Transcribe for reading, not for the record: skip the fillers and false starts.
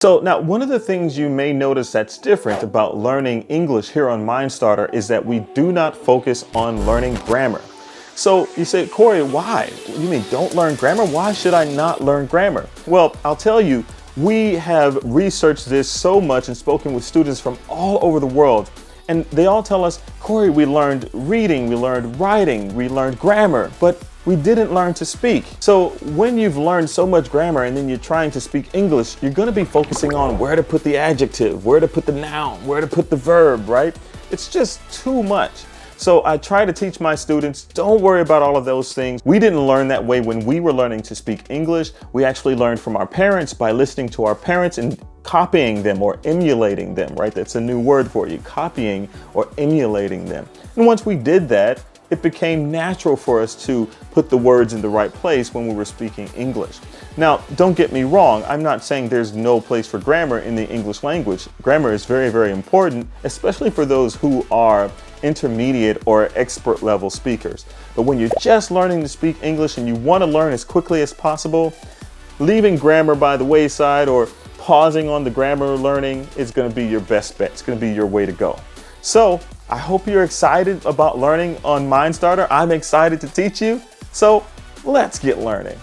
So now one of the things you may notice that's different about learning English here on Mindstarter is that we do not focus on learning grammar. So you say, Corey, why? You mean don't learn grammar? Why should I not learn grammar? Well, I'll tell you, we have researched this so much and spoken with students from all over the world. And they all tell us, Corey, we learned reading, we learned writing, we learned grammar, but we didn't learn to speak. So when you've learned so much grammar and then you're trying to speak English, you're gonna be focusing on where to put the adjective, where to put the noun, where to put the verb, right? It's just too much. So I try to teach my students, don't worry about all of those things. We didn't learn that way when we were learning to speak English. We actually learned from our parents by listening to our parents and copying them or emulating them, right? That's a new word for you, copying or emulating them. And once we did that, it became natural for us to put the words in the right place when we were speaking English. Now, don't get me wrong. I'm not saying there's no place for grammar in the English language. Grammar is very, very important, especially for those who are intermediate or expert level speakers. But when you're just learning to speak English and you want to learn as quickly as possible, leaving grammar by the wayside or pausing on the grammar learning is going to be your best bet. It's going to be your way to go. So I hope you're excited about learning on Mindstarter. I'm excited to teach you. So let's get learning.